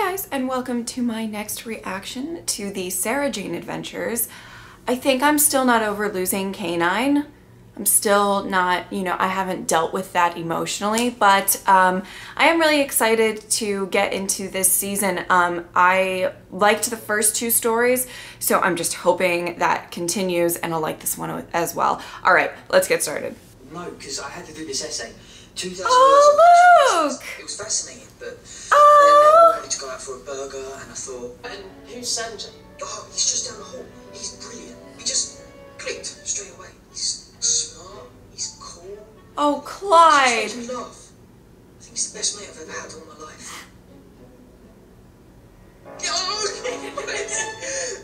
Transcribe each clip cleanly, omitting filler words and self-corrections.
guys, and welcome to my next reaction to the Sarah Jane Adventures. I think I'm still not over losing K9. I'm still not, I haven't dealt with that emotionally, but I am really excited to get into this season. I liked the first two stories, so I'm just hoping that continues and I'll like this one as well. All right, let's get started. No, because I had to do this essay. 2,000 words. Oh, look! It was fascinating, but Oh! then I wanted to go out for a burger, and I thought, and who's Sanjay? Oh, he's just down the hall. He's brilliant. We just clicked straight away. He's smart. He's cool. Oh, Clyde! He's just love. I think he's the best mate I've ever had all my life. Oh,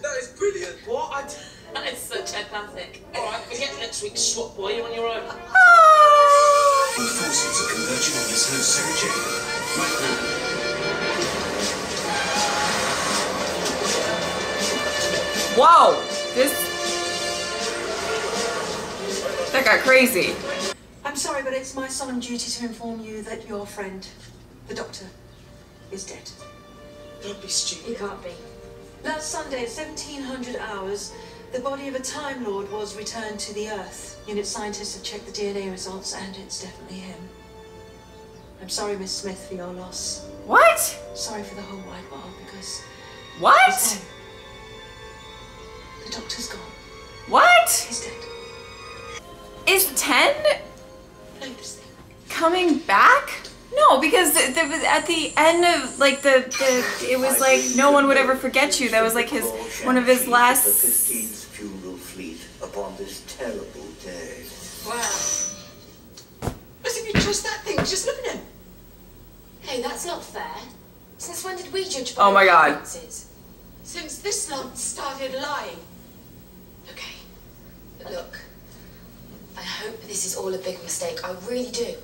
that is brilliant. What? That is such a classic. Alright, forget next week's swap boy, you're on your own. The forces are converging on this host, Sarah Jane. Right now. Whoa! That got crazy. I'm sorry, but it's my solemn duty to inform you that your friend, the Doctor, is dead. Don't be stupid. He can't be. Last Sunday at 1700 hours, the body of a Time Lord was returned to the Earth. Unit scientists have checked the DNA results, and it's definitely him. I'm sorry, Miss Smith, for your loss. What? Sorry for the whole wide world, because... What? he's dead. The Doctor's gone. What? He's dead. Is 10 coming back? No, because at the end of like it was like no one would ever forget you. That was like one of his last. The 15th funeral fleet upon this terrible day. Wow. As if you trust that thing, just look at him. Hey, that's not fair. Since when did we judge Oh my God. appearances? Since this lot started lying. Okay, but look, I hope this is all a big mistake. I really do.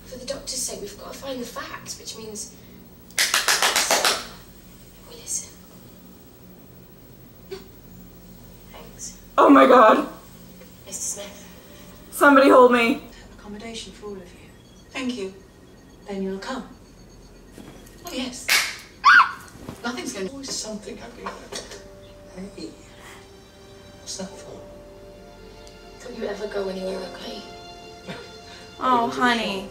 For the Doctor's sake, we've got to find the facts, which means we listen. Thanks. Oh my God! Mr. Smith. Somebody hold me. Accommodation for all of you. Thank you. Then you'll come. Oh, yes. Nothing's going to... Always something happening. Hey, what's that for? Don't you ever go anywhere, okay? Oh, honey.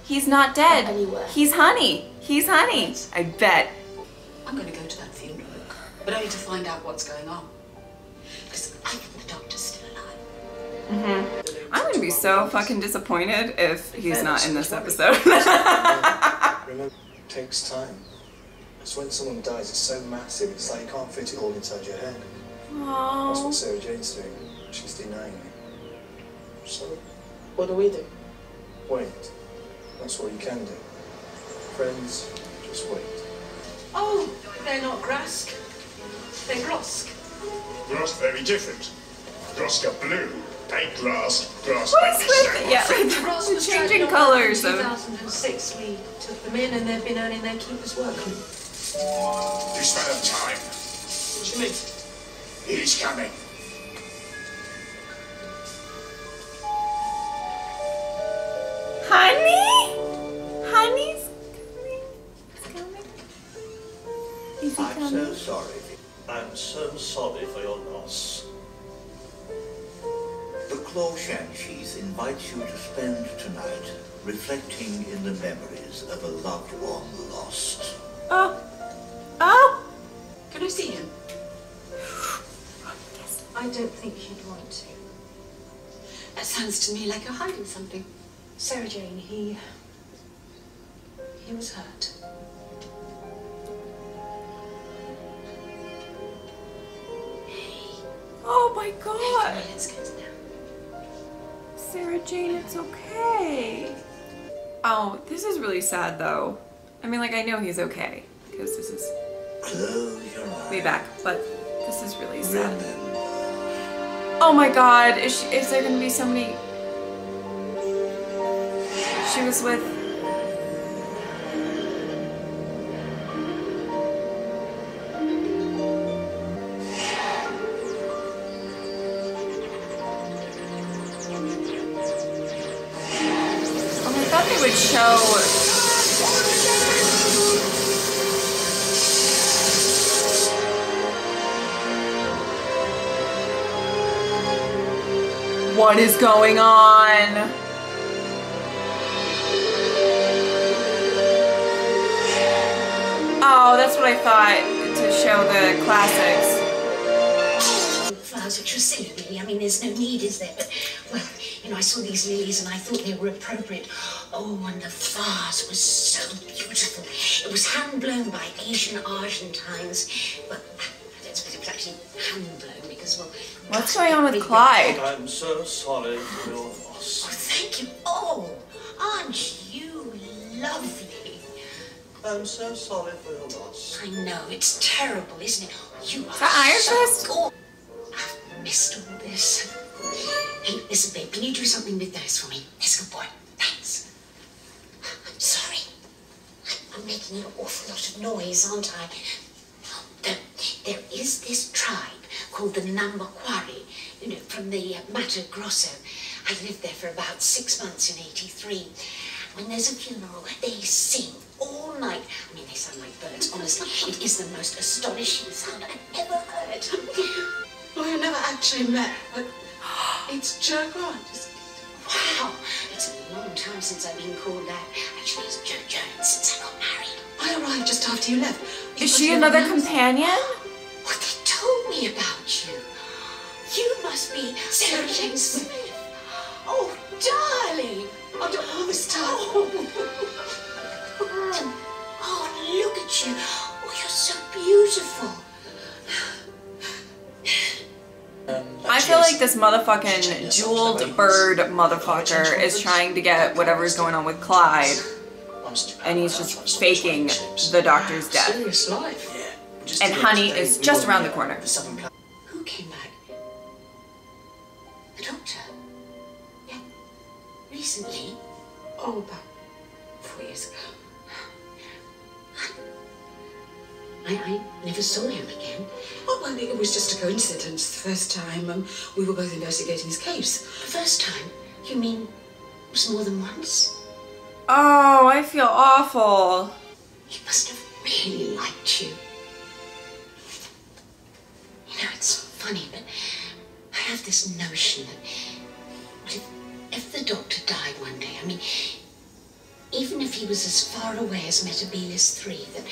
He's not dead. Anywhere. He's honey. He's honey. I bet. I'm going to go to that funeral, but only to find out what's going on. Because I think the Doctor's still alive. I'm gonna be so fucking disappointed if he's not in this episode. Remember, it takes time. It's when someone dies, it's so massive, it's like you can't fit it all inside your head. That's what Oh. Sarah Jane's doing. She's denying it. So, What do we do? wait. That's what you can do. Friends, just wait. Oh, they're not Grask. They're Grosk. Grass very different. Grass got blue. Paint grass. Grass What is baby with stone. yeah? Grosk The was changing dragged on colors in of. 2006. We took them in, and they've been earning their keeper's work. You spent of time. What do you mean? He's coming. Honey? Honey's coming. He's coming. Is he I'm coming? so sorry. I'm so sorry for your loss. The Claw Shanshees invites you to spend tonight reflecting in the memories of a loved one lost. Oh. Oh. Can I see him? I don't think you'd want to. That sounds to me like you're hiding something. Sarah Jane, he was hurt. Oh my God. Let's get to them. Sarah Jane, it's okay. Oh, this is really sad though. I mean, like, I know he's okay because this is Close your eyes. way back, but this is really sad. Remember. Oh my God, is there gonna be somebody she was with? Oh, I thought they would show What is going on? Oh, that's what I thought, to show the classics. Flowers, which was silly, really. I mean, there's no need, is there? But, well, you know, I saw these lilies and I thought they were appropriate. Oh, and the vase was so beautiful. It was hand-blown by Asian Argentines. Well, I don't suppose it was actually hand-blown because, well... What's going on with Clyde? I'm so sorry for your loss. Oh, thank you. Oh, aren't you lovely? I'm so sorry for your loss. I know, it's terrible, isn't it? You are that Iron Fist? so cool. I've missed all this. Hey, listen, babe, can you do something with those for me? Yes, good boy. Thanks. I'm sorry. I'm making an awful lot of noise, aren't I? There is this tribe called the Namaquari, you know, from the Mato Grosso. I lived there for about 6 months in '83. When there's a funeral, they sing all night. I mean, they sound like birds, honestly. It is the most astonishing sound I've ever heard. Well, we've never actually met, but it's Joe Grant, isn't it? Wow, it's a long time since I've been called that. Actually, it's Joe Jones since I got married. I arrived just after you left. Is she another companion? What they told me about you. You must be Sarah Jane Smith. Oh, darling. I don't know this time. Oh, look at you. Oh, you're so beautiful. I feel like this motherfucking jeweled bird motherfucker is trying to get whatever's going on with Clyde, and he's just faking the doctor's death. Serious life. Yeah. And honey is just around the corner. Who came back? The doctor? Yeah. Recently? Oh, about 4 years ago. I never saw him again. Oh, well, it was just a coincidence. The first time we were both investigating his case. The first time? You mean it was more than once? Oh, I feel awful. He must have really liked you. You know, it's funny, but I have this notion that what if the doctor died one day, I mean, even if he was as far away as Metabolus 3, that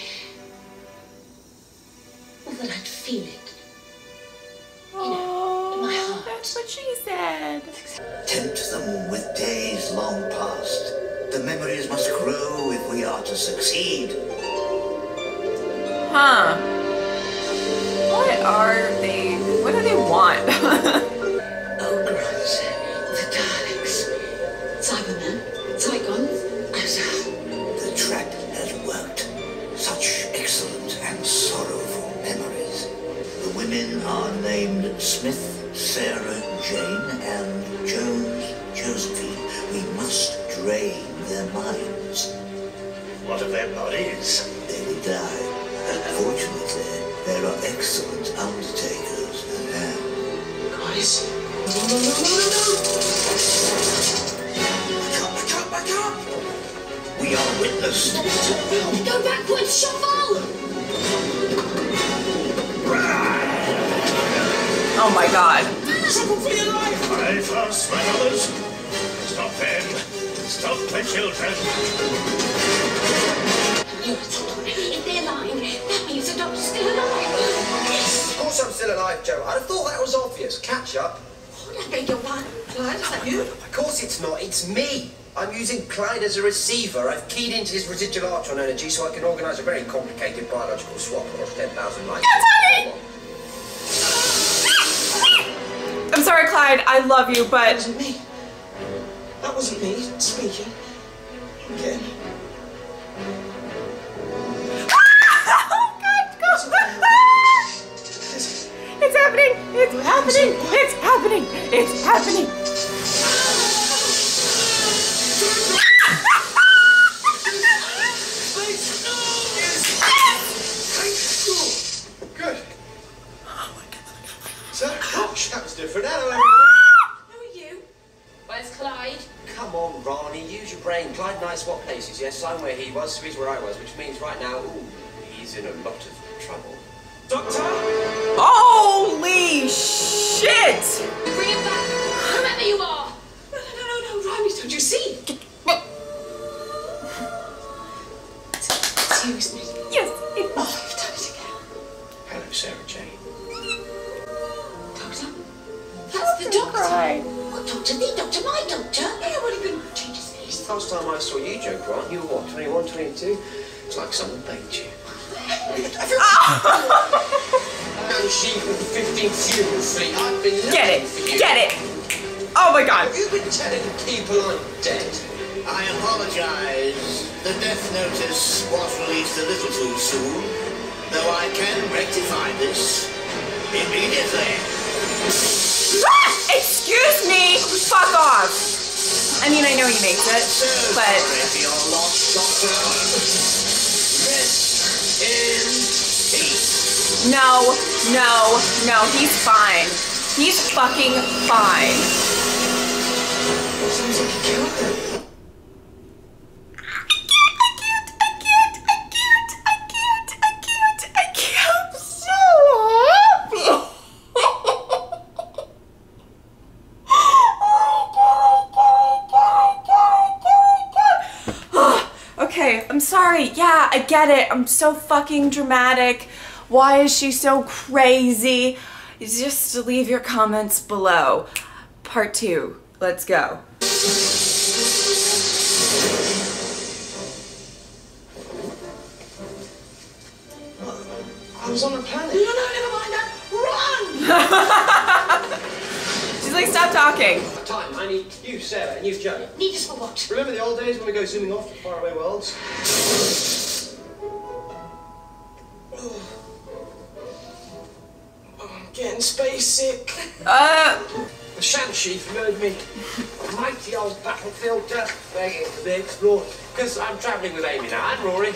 I'd feel it. You know, in my heart. That's what she said. Tempt them with days long past. The memories must grow if we are to succeed. Huh. What do they want? Ogres, the Daleks, Cybermen, Zygons, The trap has worked. Such excellent and sorrowful memories. The women are named Smith, Sarah Jane, and Jones Josephine. We must drain their minds. What of their bodies? They will die. Fortunately, there are excellent undertakers at hand. Guys. No. Back up! We are witnessed. Go backwards, shuffle! Oh my god. Trouble for your life! I first, my brothers. Stop them. Stop the children. If they're lying, that means the doctor's still alive. Of course I'm still alive, Joe. I'd have thought that was obvious. Catch up. What, I beg your pardon? Clyde, is that you? Of course it's not. It's me. I'm using Clyde as a receiver. I've keyed into his residual artron energy so I can organise a very complicated biological swap across 10,000 lives. I'm sorry, Clyde. I love you, That but wasn't me. That wasn't me speaking. Again. it's happening. It's happening. It's happening. It's happening. Good. Oh my God. So, gosh, that was different. Hello, everyone. Who are you? Where's Clyde? Come on, Ronnie, use your brain. Clyde and I swap places, yes? I'm where he was, so he's where I was, which means right now, ooh, he's in a lot of trouble. Doctor? Holy shit! Bring him back, whoever you are. Did you see? Seriously? Yes. Oh, you've done it again. Hello, Sarah Jane. Doctor? That's the doctor. Cry. What doctor? The doctor? My doctor? Nobody can change his face. Last time I saw you, Joe Grant, you were what, 21, 22? It's like someone baked you. No, she from 15 seriously. I've been looking Get it. for you. Get it. Oh my God. Have you been telling people I'm dead? I apologize. The death notice was released a little too soon, though I can rectify this immediately. Excuse me. Fuck off. I mean, I know he makes it, but Sorry for your loss, Doctor. Rest in peace. no, he's fine. He's fucking fine. Sounds like he killed them. I can't. I'm so happy. Okay, I'm sorry. Yeah, I get it. I'm so fucking dramatic. Why is she so crazy? Just leave your comments below. Part 2. Let's go. I was on a planet. No, never mind that. Run! She's like, stop talking. Time, I need you, Sarah, and you, Joe. Need us for what? Remember the old days when we go zooming off to faraway worlds? I'm getting space sick. The Shanxi familiar with me. A mighty old battlefield just begging to be explored. Because I'm travelling with Amy now and Rory.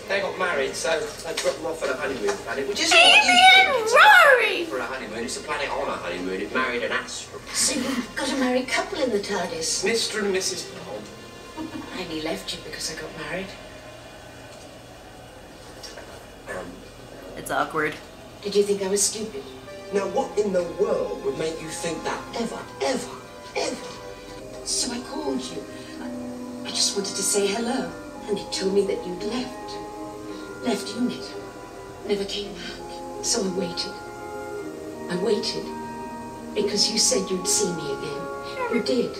They got married, so I dropped them off on a honeymoon planet, which isn't what you think it's Rory! for a honeymoon. It's a planet on a honeymoon. It married an asteroid. So you've got a married couple in the TARDIS. Mr. and Mrs. Bob. I only left you because I got married. It's awkward. Did you think I was stupid? Now, what in the world would make you think that? Ever. So I called you. I just wanted to say hello. And they told me that you'd left. Left unit. Never came back. So I waited. Because you said you'd see me again. You did.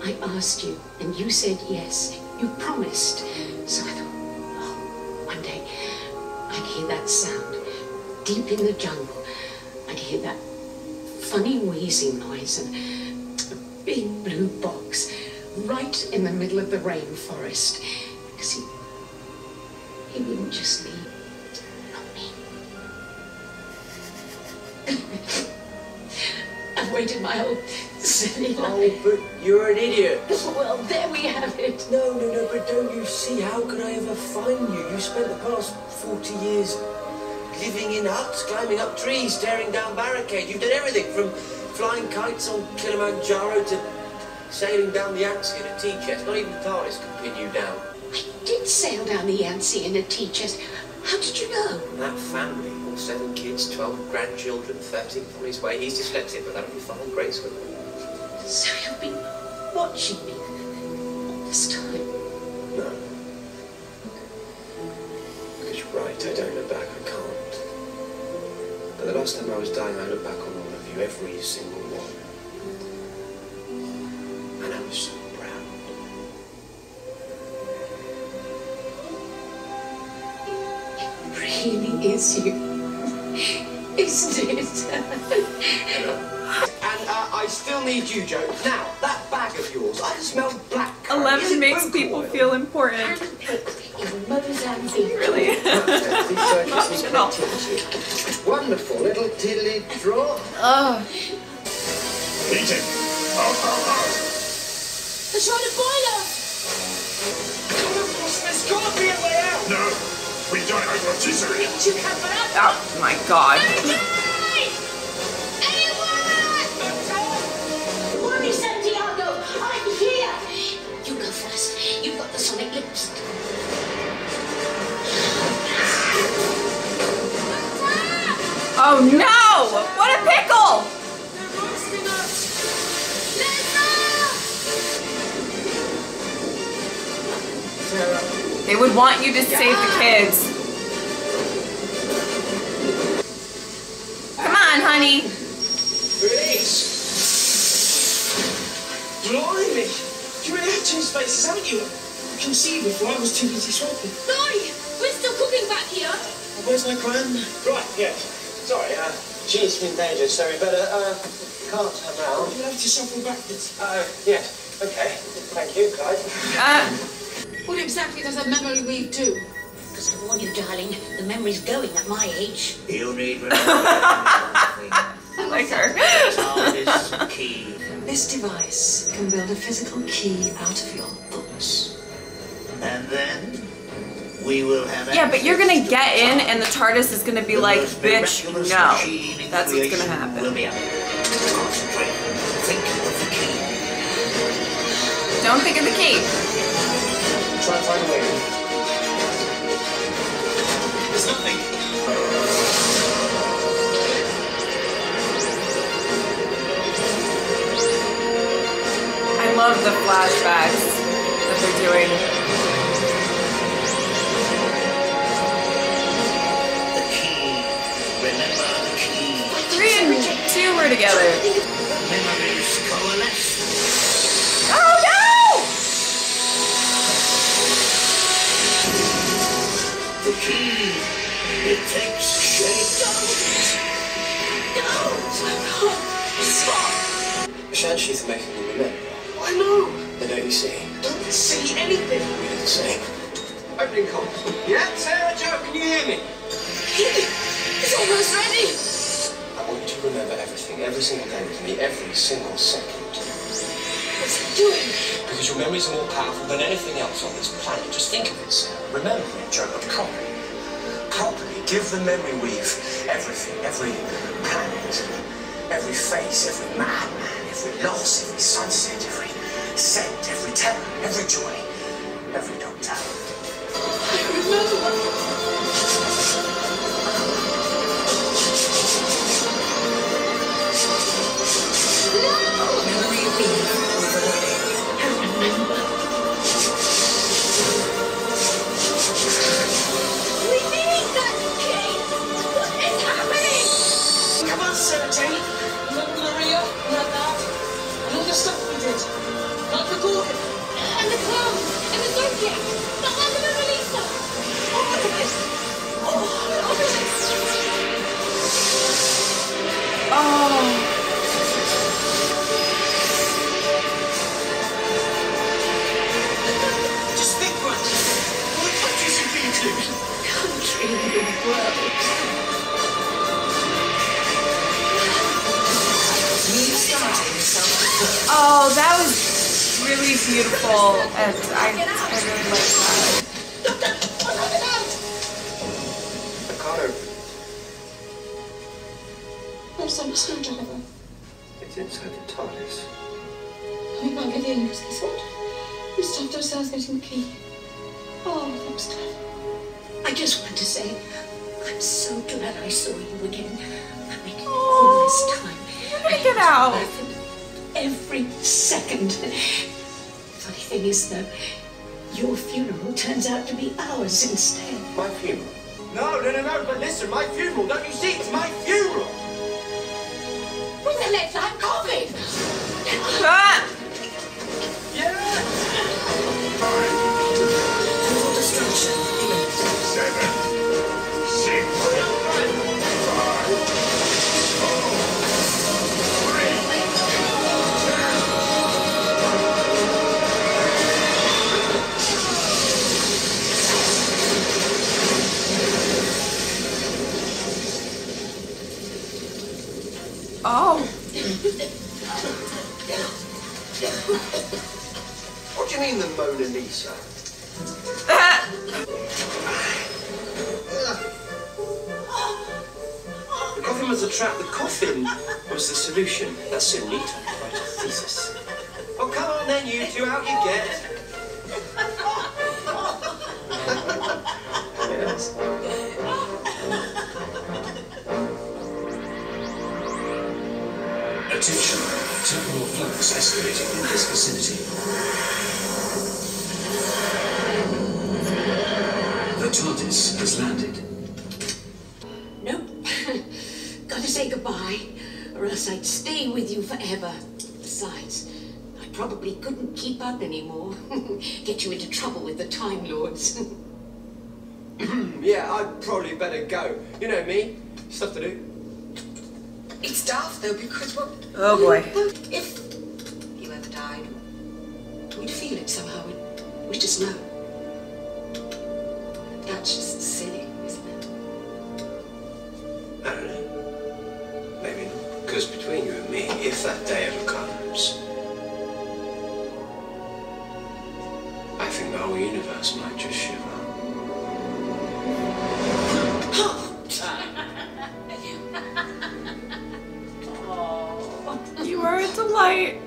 I asked you, and you said yes. You promised. So I thought, oh, one day I'd hear that sound. Deep in the jungle, I'd hear that funny wheezing noise and a big blue box right in the middle of the rainforest. Because he wouldn't just leave. Not me. I've waited my whole silly life. Oh, but you're an idiot. Well, there we have it. No, but don't you see? How could I ever find you? You spent the past 40 years living in huts, climbing up trees, staring down barricades. You've done everything from flying kites on Kilimanjaro to sailing down the Yangtze in a tea chest. Not even the TARDIS can pin you down. I did sail down the Yangtze in a tea chest. How did you know? That family, all 7 kids, 12 grandchildren, 13th on his way. He's dyslexic, but that'll be fine. Grace with him. So you've been watching me all this time? No. Because you're right, I don't look back, I can't. But the last time I was dying, I looked back on all of you, every single one. And I was so proud. It really is you. Isn't it? And I still need you, Joe. Now, that bag of yours, I smell black currant. 11 makes people feel important. Handpicked in Mozambique. Really? Emotional. Wonderful little tiddly drawer. Eating. The toilet boiler! There's got to be a way out. No, we don't have rotisserie. You can't put up! Oh my god. Worry, Santiago! I'm here! You go first. You've got the sonic lips. Oh no! What a pickle! They would want you to save the kids. Come on, honey. Release. Blimey. You really have two spaces, haven't you? I conceived before I was too busy swapping. Sorry, we're still cooking back here. Where's my gran? Right, yeah. Sorry, she's in danger, so we better, can't turn round. You'll have to shuffle backwards. Yeah, okay. Thank you, guys. What exactly does a memory weave do? Because I warn you, darling, the memory's going at my age. You need remembering. I like her. TARDIS key. This device can build a physical key out of your thoughts. And then we will have. Yeah, but you're gonna get in and the TARDIS is gonna be like, bitch, no. That's what's gonna happen. Concentrate. Think of the key. Don't think of the key. Try and find a way. There's nothing. I love the flashbacks that they're doing. The key. Remember the key. 3 and 2 were together. Memories coalesce. Oh no! The key. It takes shape. Stop! Shanshi's making them remember. I know! Then don't you see? Don't see anything! You need to see. Opening comms. Yeah, Sarah Jo, can you hear me? It's almost ready. I want you to remember everything, every single day with me, every single second. What's it doing? Because your memories are more powerful than anything else on this planet. Just think of it, Sarah. Remember it, Jo, but properly. Properly. Give the memory weave everything, every planet, every face, every madman, every loss, every sunset, every scent, every terror, every joy, every doctor. I remember. Memory weave reverting. I remember. We need that key. What is happening? Come on, Sarah Jane. Remember Maria? Like that? And all the stuff we did. Like the Gorgon. And the clown. And the Zodiac. The Hand of Melissa. All of it. All of it. Oh. Just think, right? What countries have you been to? Country in the world. New starting South. Oh, that was really beautiful, and I really like that. I can't open. Where's my screwdriver? It's inside the TARDIS. We might get in because guess what? We stopped ourselves getting the key. Oh, that was clever. I just want to say, I'm so glad I saw you again. I'm making all this time. You're gonna get out. Every second. Funny thing is, though, your funeral turns out to be ours instead. My funeral? No, but listen, my funeral, don't you see? It's my funeral! Bring the legs, I'm coughing. Ah! Yeah! Total destruction imminent. 7, 6, 5, 4, 3. Oh. What do you mean the Mona Lisa? The coffin was a trap. The coffin was the solution. That's so neat. I could write a thesis. Oh, come on then, you two. Out you get. Yes. Attention, temporal flux escalating in this vicinity. TARDIS has landed. Nope. Gotta say goodbye, or else I'd stay with you forever. Besides, I probably couldn't keep up anymore. Get you into trouble with the Time Lords. Yeah, I'd probably better go. You know me, stuff to do. It's daft though, because well, Oh boy. If you ever died, we'd feel it somehow. We just know. That's just silly, isn't it? I don't know. Maybe not. Because between you and me, if that day ever comes, I think the whole universe might just shiver. You are a delight.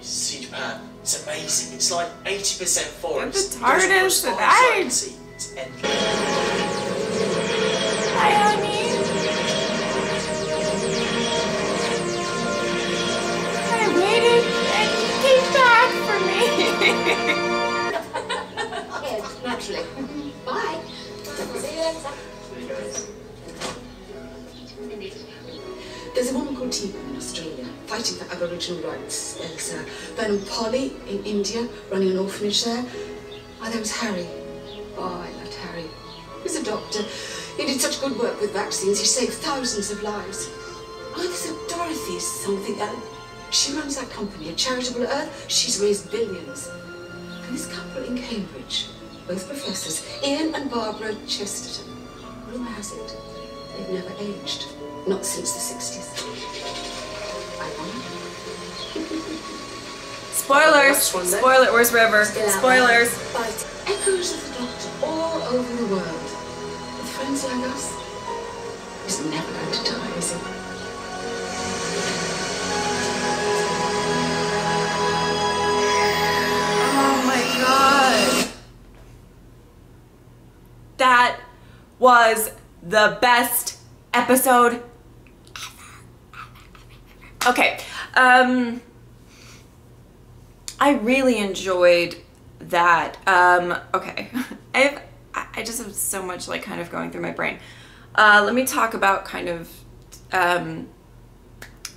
See Japan, it's amazing. It's like 80% forest. The TARDIS and I. It's endless. Hi, honey. I waited and you came back for me. Yeah, naturally. Bye. See you later. There's a woman called Tina in Australia fighting for Aboriginal rights. There's Bernard Polly in India running an orphanage there. Oh, there was Harry. Oh, I loved Harry. He was a doctor. He did such good work with vaccines. He saved thousands of lives. Oh, there's a Dorothy something. She runs that company, a Charitable Earth. She's raised billions. And this couple in Cambridge, both professors, Ian and Barbara Chesterton. Rumour has it, they've never aged. Not since the 60s. Spoilers. Spoiler. Where's River? Spoilers. Echoes of the Doctor all over the world. With friends like us, he's never going to die, is he? Oh my god. That was the best episode ever. Okay. I really enjoyed that. Okay. I just have so much like kind of going through my brain. Let me talk about kind of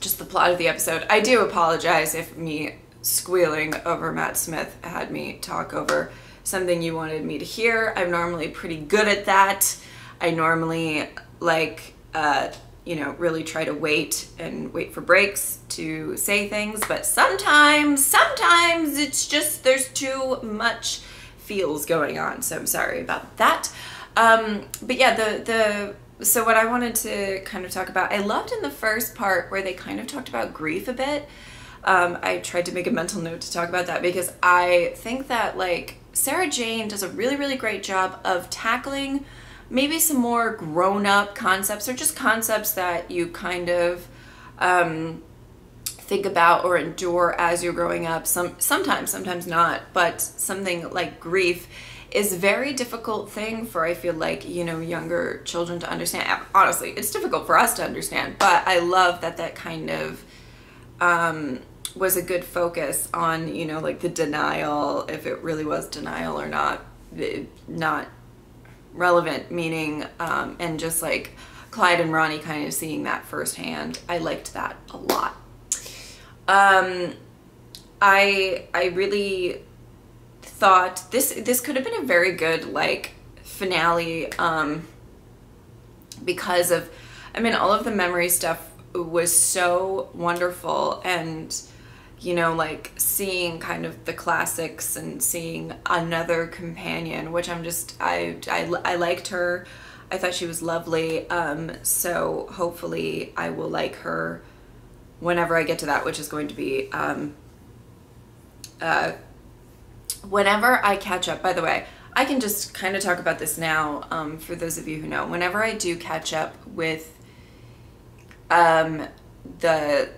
just the plot of the episode. I do apologize if me squealing over Matt Smith had me talk over something you wanted me to hear. I'm normally pretty good at that. I normally like, you know, really try to wait for breaks to say things, but sometimes it's just, there's too much feels going on. So I'm sorry about that. But yeah, so what I wanted to kind of talk about, I loved in the first part where they kind of talked about grief a bit. I tried to make a mental note to talk about that because I think that like Sarah Jane does a really, really great job of tackling maybe some more grown-up concepts or just concepts that you kind of think about or endure as you're growing up. Sometimes not, but something like grief is a very difficult thing for, I feel like, you know, younger children to understand. Honestly, it's difficult for us to understand, but I love that that kind of was a good focus on, you know, like the denial, if it really was denial or not relevant, meaning, and just like Clyde and Ronnie kind of seeing that firsthand. I liked that a lot. I really thought this could have been a very good like finale, because of, I mean, all of the memory stuff was so wonderful, and you know, like seeing kind of the classics and seeing another companion, which I'm just, I liked her. I thought she was lovely. So hopefully I will like her whenever I get to that, which is going to be, whenever I catch up. By the way, I can just kind of talk about this now, for those of you who know, whenever I do catch up with, the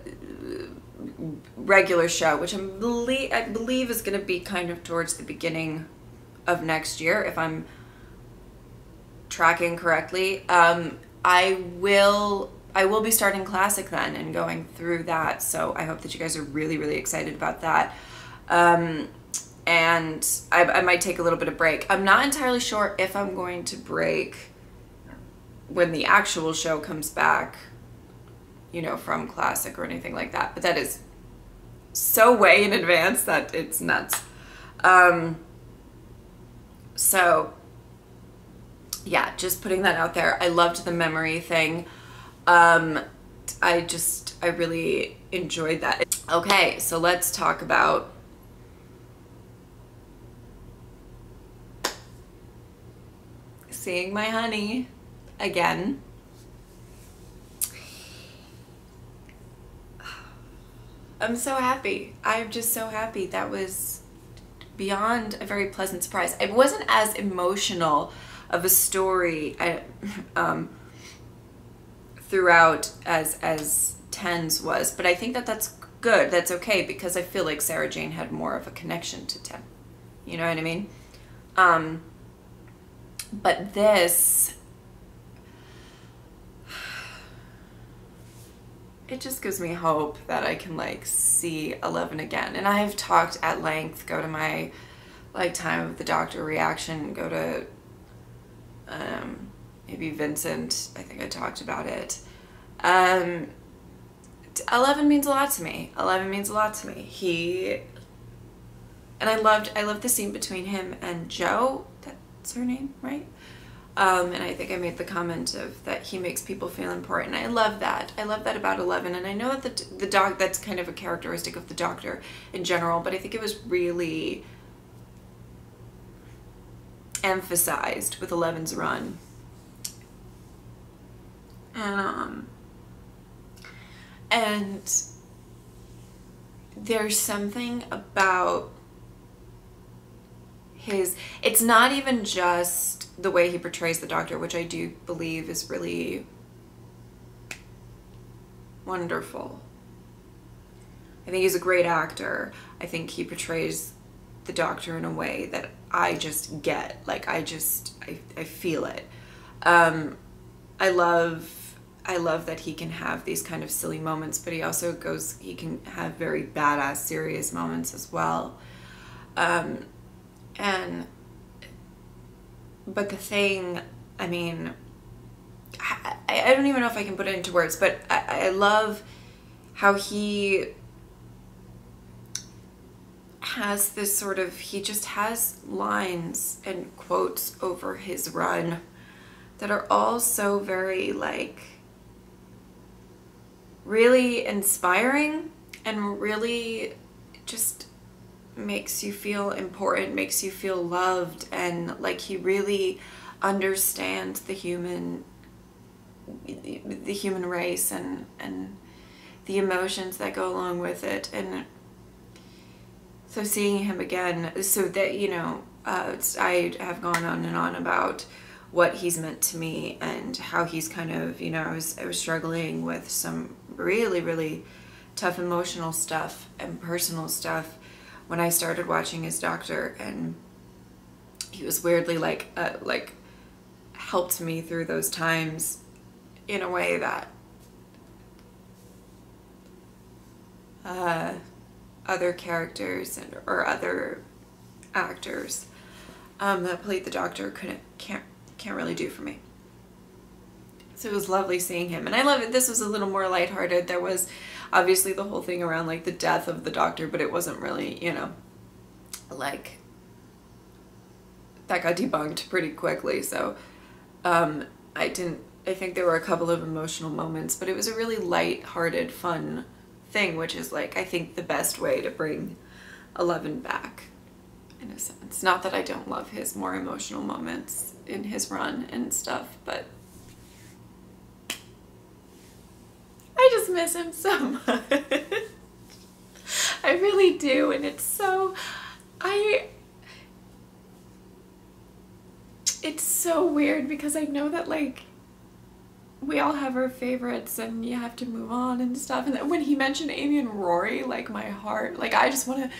regular show, which I believe is going to be kind of towards the beginning of next year, if I'm tracking correctly. I will be starting Classic then and going through that, so I hope that you guys are really, really excited about that. And I might take a little bit of break. I'm not entirely sure if I'm going to break when the actual show comes back, you know, from Classic or anything like that. But that is so way in advance that it's nuts. So yeah, just putting that out there. I loved the memory thing. I really enjoyed that. Okay, so let's talk about seeing my honey again. I'm so happy. I'm just so happy. That was beyond a very pleasant surprise. It wasn't as emotional of a story throughout as Ten's was, but I think that that's good. That's okay, because I feel like Sarah Jane had more of a connection to Ten. You know what I mean? But this, it just gives me hope that I can like see 11 again. And I have talked at length, go to my like Time of the Doctor reaction, go to maybe Vincent, I think I talked about it. 11 means a lot to me. 11 means a lot to me. And I loved the scene between him and Jo. That's her name, right? And I think I made the comment of that he makes people feel important. I love that. I love that about 11. And I know that the dog, that's kind of a characteristic of the Doctor in general, but I think it was really emphasized with 11's run. And there's something about it's not even just the way he portrays the Doctor, which I do believe is really wonderful. I think he's a great actor. I think he portrays the Doctor in a way that I just get. Like, I feel it. I love that he can have these kind of silly moments, but he can have very badass, serious moments as well. But the thing, I mean, I don't even know if I can put it into words, but I love how he has this sort of, he just has lines and quotes over his run that are all so very, like, really inspiring and really just makes you feel important, makes you feel loved, and like he really understands the human race and the emotions that go along with it. And so seeing him again, so that, you know, I have gone on and on about what he's meant to me and how he's kind of, you know, I was struggling with some really, really tough emotional stuff and personal stuff when I started watching his Doctor, and he was weirdly like helped me through those times in a way that other characters or other actors that played the Doctor can't really do for me. So it was lovely seeing him, and I love it. This was a little more lighthearted. There was obviously the whole thing around like the death of the Doctor, but it wasn't really, you know, like, that got debunked pretty quickly. So I think there were a couple of emotional moments, but it was a really light-hearted, fun thing, which is like, I think the best way to bring 11 back, in a sense. Not that I don't love his more emotional moments in his run and stuff, but I just miss him so much. I really do, and it's so, it's so weird because I know that, like, we all have our favorites and you have to move on and stuff. And when he mentioned Amy and Rory, like, my heart, like, I just want to,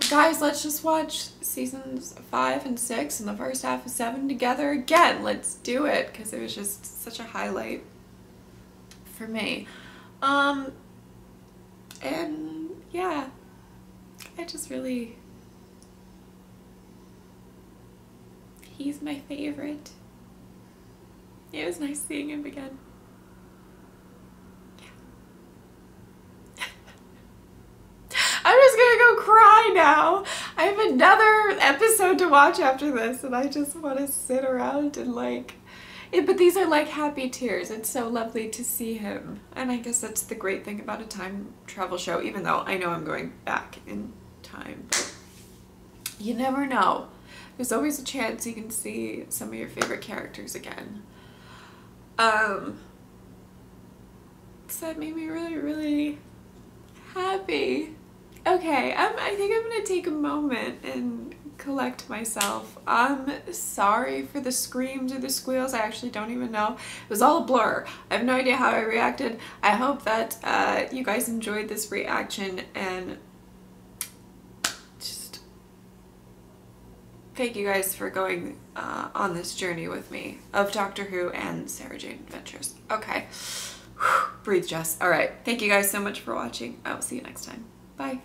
guys, let's just watch seasons 5 and 6 and the first half of 7 together again. Let's do it, because it was just such a highlight for me. And yeah, I just really He's my favorite. It was nice seeing him again. I'm just gonna go cry now. I have another episode to watch after this and I just want to sit around and like... but these are like happy tears. It's so lovely to see him. And I guess that's the great thing about a time travel show, even though I know I'm going back in time. But you never know. There's always a chance you can see some of your favorite characters again. So that made me really, really happy. Okay, I think I'm gonna take a moment and collect myself. I'm sorry for the screams or the squeals. I actually don't even know. It was all a blur. I have no idea how I reacted. I hope that you guys enjoyed this reaction, and just thank you guys for going on this journey with me of Doctor Who and Sarah Jane Adventures. Okay. Breathe, Jess. All right. Thank you guys so much for watching. I will see you next time. Bye.